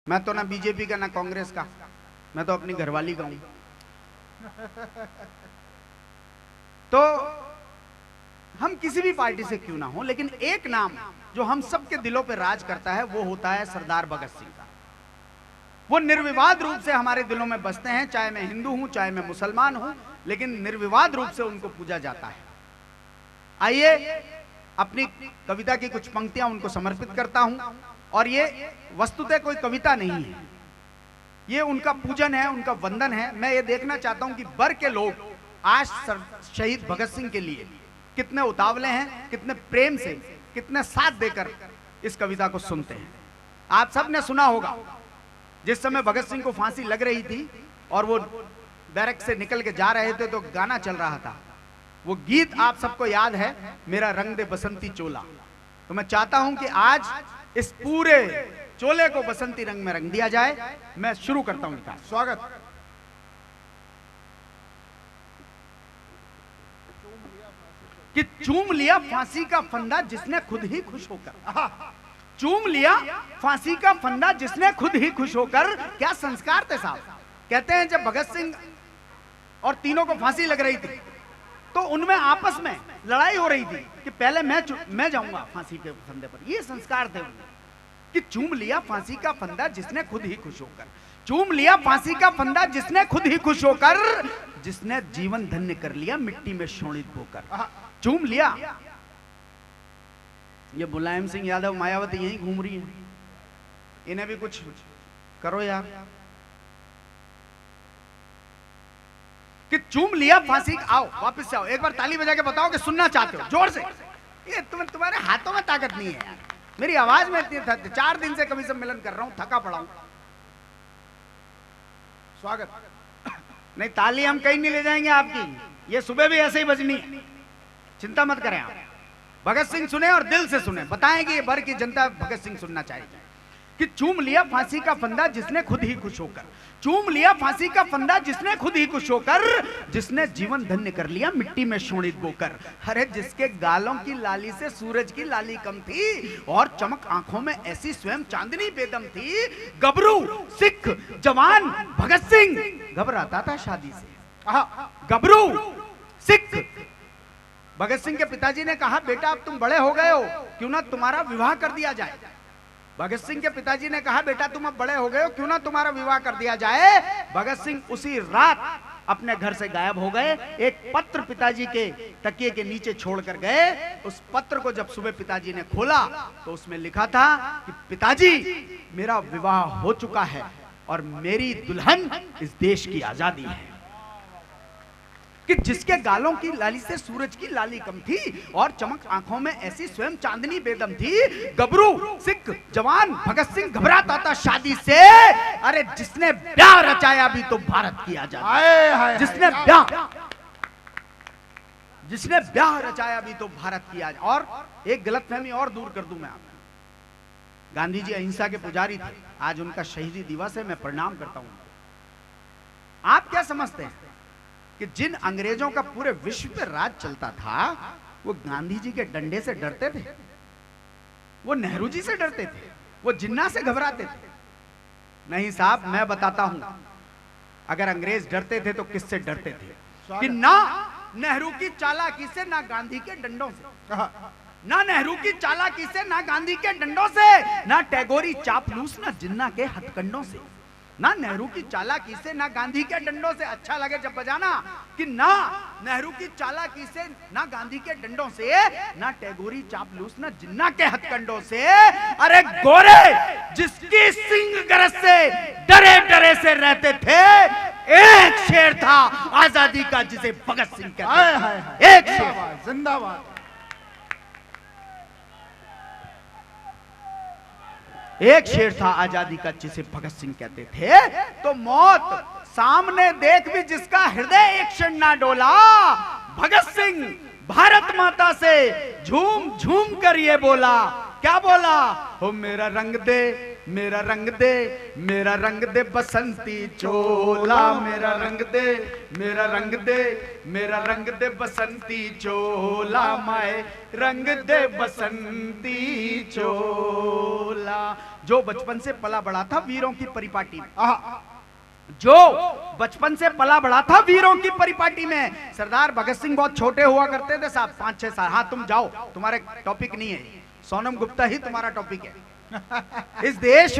मैं तो ना बीजेपी का ना कांग्रेस का, मैं तो अपनी घरवाली का हूं। तो हम किसी भी पार्टी से क्यों ना हो, लेकिन एक नाम जो हम सबके दिलों पे राज करता है वो होता है सरदार भगत सिंह का। वो निर्विवाद रूप से हमारे दिलों में बसते हैं, चाहे मैं हिंदू हूं चाहे मैं मुसलमान हूं, लेकिन निर्विवाद रूप से उनको पूजा जाता है। आइए अपनी कविता की कुछ पंक्तियां उनको समर्पित करता हूं। और ये वस्तुतः कोई कविता नहीं है, ये उनका पूजन है, उनका वंदन है। मैं ये देखना चाहता हूं कि बर के लोग आज शहीद भगत सिंह के लिए कितने उतावले हैं, कितने प्रेम से, कितने साथ देकर इस कविता को सुनते हैं। आप सब ने सुना होगा जिस समय भगत सिंह को फांसी लग रही थी और वो बैरक से निकल के जा रहे थे तो गाना चल रहा था। वो गीत आप सबको याद है, मेरा रंग दे बसंती चोला। तो मैं चाहता हूं कि आज इस पूरे चोले को बसंती रंग में रंग दिया जाए। मैं शुरू करता हूं इनका स्वागत। कि चूम लिया फांसी का फंदा जिसने खुद ही खुश होकर, चूम लिया फांसी का फंदा जिसने खुद ही खुश होकर। क्या संस्कार थे साहब। कहते हैं जब भगत सिंह और तीनों को फांसी लग रही थी तो उनमें आपस में लड़ाई हो रही थी कि पहले मैं जाऊंगा फांसी के फंदे पर। ये संस्कार थे उनके कि चूम लिया फांसी का फंदा जिसने खुद ही खुश होकर, चूम लिया फांसी का फंदा जिसने खुद ही खुश होकर, जिसने जीवन धन्य कर लिया मिट्टी में शोणित होकर। चूम लिया। ये मुलायम सिंह यादव मायावती यहीं घूम रही है, इन्हें भी कुछ करो यार। कि चूम लिया फांसी। आओ वापस से आओ, एक बार ताली बजा के बताओ कि सुनना चाहते हो जोर से। ये तुम्हारे हाथों में ताकत नहीं है यार, मेरी आवाज में इतनी 4 दिन से कभी सम्मेलन कर रहा हूं, थका पड़ा हूं। स्वागत। नहीं ताली हम कहीं नहीं ले जाएंगे आपकी, ये सुबह भी ऐसे ही बजनी है, चिंता मत करें आप। भगत सिंह सुने और दिल से सुने, बताएं कि ये भर की जनता भगत सिंह सुनना चाहेगी। कि चूम लिया फांसी का फंदा जिसने खुद ही खुश होकर, चूम लिया फांसी का फंदा जिसने खुद ही खुश होकर, जिसने जीवन धन्य कर लिया मिट्टी में शोणित बोकर। अरे जिसके गालों की लाली से सूरज की लाली कम थी और चमक आंखों में ऐसी स्वयं चांदनी बेदम थी। गबरू सिख जवान भगत सिंह घबराता था शादी से। गबरू सिख भगत सिंह के पिताजी ने कहा बेटा अब तुम बड़े हो गए हो, क्यों ना तुम्हारा विवाह कर दिया जाए। भगत सिंह के पिताजी ने कहा बेटा तुम अब बड़े हो गए हो, क्यों ना तुम्हारा विवाह कर दिया जाए। भगत सिंह उसी रात अपने घर से गायब हो गए। एक पत्र पिताजी के तकिए के नीचे छोड़कर गए। उस पत्र को जब सुबह पिताजी ने खोला तो उसमें लिखा था कि पिताजी मेरा विवाह हो चुका है और मेरी दुल्हन इस देश की आजादी है। कि जिसके गालों की लाली से सूरज की लाली कम थी और चमक आंखों में ऐसी स्वयं चांदनी बेदम थी। गबरू सिख जवान भगत सिंह घबराता था शादी से। अरे जिसने ब्याह रचाया भी तो भारत की आजादी, जिसने ब्याह रचाया भी तो भारत की आजादी। और एक गलतफहमी और दूर कर दूं मैं आपको, गांधी जी अहिंसा के पुजारी थे, आज उनका शहीदी दिवस है, मैं प्रणाम करता हूं। आप क्या समझते हैं कि जिन अंग्रेजों का पूरे विश्व पे राज चलता था वो गांधी जी के डंडे से डरते थे, वो नेहरू जी से डरते थे, वो जिन्ना से घबराते थे? नहीं साहब, मैं बताता हूं अगर अंग्रेज डरते थे तो किससे डरते थे? कि ना नेहरू की चालाकी से, ना गांधी के डंडों से, ना नेहरू की चालाकी से, ना गांधी के डंडों से, ना टैगोरी चापलूस, ना जिन्ना के हथकंडों से। ना नेहरू की चालाकी से, ना गांधी के डंडों से। अच्छा लगे जब बजाना कि ना नेहरू की चालाकी से, ना गांधी के डंडों से, ना टैगोरी चापलूस, ना जिन्ना के हथकंडों से। अरे गोरे जिसकी सिंह गरज से डरे डरे से रहते थे, एक शेर था आजादी का जिसे भगत सिंह कहते थे। एक शेर जिंदाबाद। एक शेर था आजादी का जिसे भगत सिंह कहते थे। तो मौत सामने देख भी जिसका हृदय एक क्षण ना डोला, भगत सिंह भारत माता से झूम झूम कर ये बोला। क्या बोला? हो मेरा रंग दे मेरा रंग दे, मेरा रंग दे बसंती चोला, मेरा रंग दे, मेरा रंग दे, मेरा रंग दे बसंती चोला, माए रंग दे बसंती चोला। जो बचपन से पला बड़ा था वीरों की परिपाटी में, जो बचपन से पला बड़ा था वीरों की परिपाटी में। सरदार भगत सिंह बहुत छोटे हुआ करते थे साहब, 5-6 साल। हाँ तुम जाओ, तुम्हारे टॉपिक नहीं है, सोनम गुप्ता ही तुम्हारा टॉपिक है। इस देश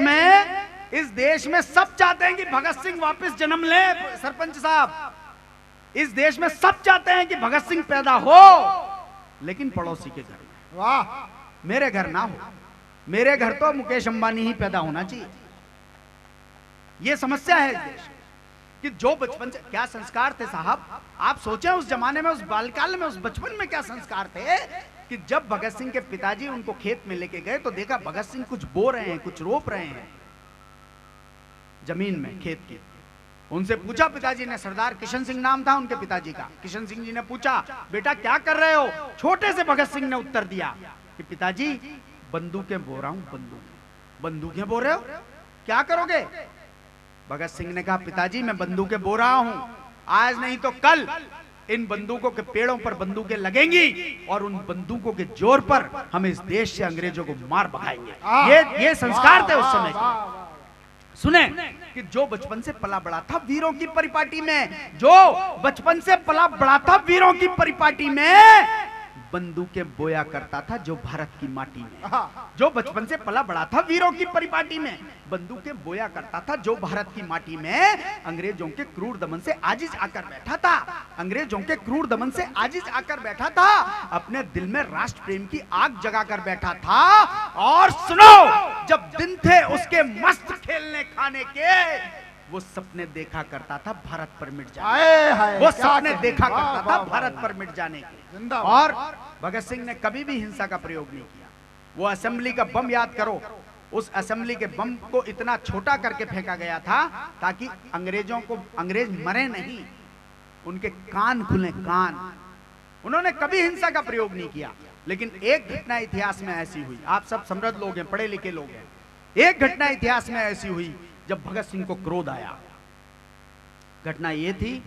में सब चाहते हैं कि भगत सिंह वापस जन्म ले। सरपंच साहब, इस देश में सब चाहते हैं कि भगत सिंह पैदा हो, लेकिन पड़ोसी के घर में। वाह, मेरे घर ना हो। मेरे घर तो मुकेश अंबानी ही पैदा होना चाहिए। यह समस्या है इस देश कि जो बचपन से क्या संस्कार थे साहब, आप सोचें उस जमाने में, उस बालकाल में, उस बचपन में क्या संस्कार थे कि जब भगत सिंह के पिताजी उनको खेत में लेके गए तो देखा भगत सिंह कुछ बो रहे हैं, कुछ रोप रहे हैं जमीन में, खेत की। उनसे पूछा पिताजी ने, सरदार किशन सिंह नाम था उनके पिताजी का। किशन सिंह जी ने पूछा, बेटा क्या कर रहे हो? छोटे से भगत सिंह ने उत्तर दिया कि पिताजी बंदूकें बो रहा हूं, बंदूकें बो रहे हो, क्या करोगे? भगत सिंह ने कहा, पिताजी मैं बंदूकें बो रहा हूं, आज नहीं तो कल इन बंदूकों के पेड़ों पर बंदूकें लगेंगी और उन बंदूकों के जोर पर हम इस देश से अंग्रेजों को मार भगाएंगे। ये संस्कार थे उस समय के। सुने कि जो बचपन से पला बड़ा था वीरों की परिपाटी में, जो बचपन से पला बड़ा था वीरों की परिपाटी में, बंदूकें बोया करता था जो भारत की माटी में। जो बचपन से पला बड़ा था वीरों की परिपाटी में, बंदूकें बोया करता था जो भारत की माटी में, अंग्रेजों के क्रूर दमन से आजिज आकर बैठा था, अंग्रेजों के क्रूर दमन से आजिज आकर बैठा था, अपने दिल में राष्ट्र प्रेम की आग जगाकर बैठा था। और सुनो, जब दिन थे उसके मस्त खेलने खाने के, वो सपने देखा करता था भारत पर मिट जाने, वो सपने देखा करता था भारत पर मिट जाने के। और भगत सिंह ने कभी भी हिंसा का प्रयोग नहीं किया। वो असेंबली का बम याद करो, उस असेंबली के बम को इतना छोटा करके फेंका गया था ताकि अंग्रेज मरे नहीं, उनके कान खुले, कान। उन्होंने कभी हिंसा का प्रयोग नहीं किया। लेकिन एक घटना इतिहास में ऐसी हुई, आप सब समृद्ध लोग हैं, पढ़े लिखे लोग हैं, एक घटना इतिहास में ऐसी हुई जब भगत सिंह को क्रोध आया। घटना यह थी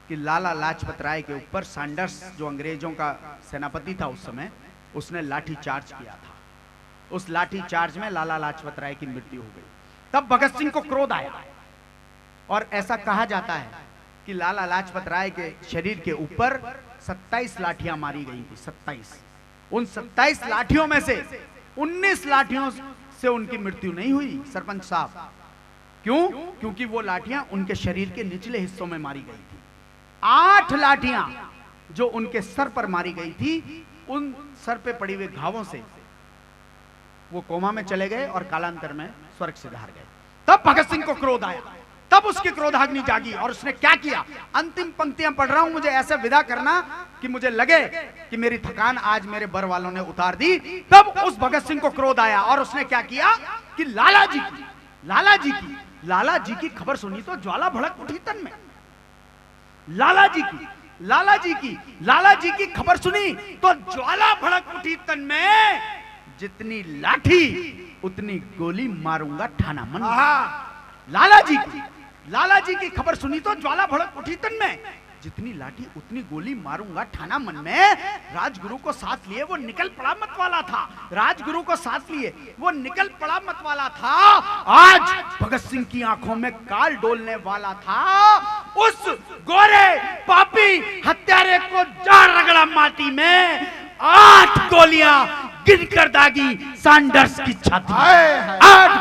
कि लाला लाजपत राय के ऊपर सैंडर्स, जो अंग्रेजों का सेनापति था उस समय, उसने लाठी चार्ज किया था। उस लाठी चार्ज में लाला लाजपत राय की मृत्यु हो गई। तब भगत सिंह को क्रोध आया और ऐसा कहा जाता है कि लाला लाजपत राय के शरीर के ऊपर 27 लाठियां मारी गई थी। 27। उन 27 लाठियों में से 19 लाठियों से उनकी मृत्यु नहीं हुई सरपंच साहब। क्यों? क्योंकि वो लाठियां उनके शरीर के निचले हिस्सों में मारी गई थी। 8 लाठियां जो उनके सर पर मारी गई थी, उन सर पे पड़ी हुए घावों से वो कोमा में चले गए और कालांतर में स्वर्ग से धार गए। तब भगत सिंह को क्रोध आया, तब उसकी क्रोधाग्नि जागी और उसने क्या किया? अंतिम पंक्तियां पढ़ रहा हूं, मुझे ऐसे विदा करना कि मुझे लगे कि मेरी थकान आज मेरे बर वालों ने उतार दी। तब उस भगत सिंह को क्रोध आया और उसने क्या किया कि लाला जी की खबर सुनी तो ज्वाला भड़क उठी तन में। लाला जी की खबर सुनी तो ज्वाला भड़क उठी तन में। जितनी लाठी उतनी गोली मारूंगा ठाना मन। लाला जी की खबर सुनी तो ज्वाला भड़क उठी तन में। जितनी लाठी उतनी गोली मारूंगा ठाना मन में। राजगुरु को साथ लिए वो निकल पड़ा मत वाला था। राजगुरु को साथ लिए वो निकल पड़ा मत वाला था। आज भगत सिंह की आंखों में काल डोलने वाला था। उस गोरे पापी हत्यारे को जा रगड़ा माटी में। 8 गोलियां गिनकर दागी सैंडर्स की छाती। 8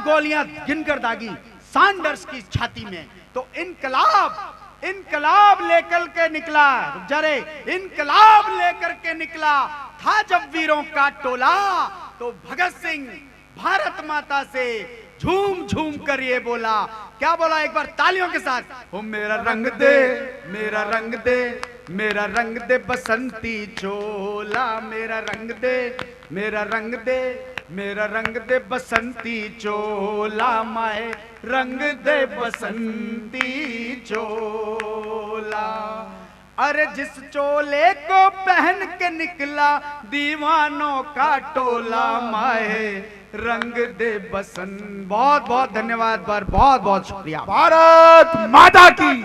गोलियां गिनकर दागी सैंडर्स की छाती में। तो इनकलाब लेकर के निकला, जरे इनकलाब लेकर के निकला था जब वीरों का टोला। तो भगत सिंह भारत माता से झूम झूम कर ये बोला। क्या बोला? एक बार तालियों के साथ, ओ मेरा रंग दे, मेरा रंग दे, मेरा रंग दे बसंती चोला, मेरा रंग दे, मेरा रंग दे, मेरा रंग दे बसंती चोला, माए रंग दे बसंती चोला। अरे जिस चोले को पहन के निकला दीवानों का टोला, माहे रंग दे बसंत। बहुत बहुत धन्यवाद, बहुत बहुत शुक्रिया। भारत माता की।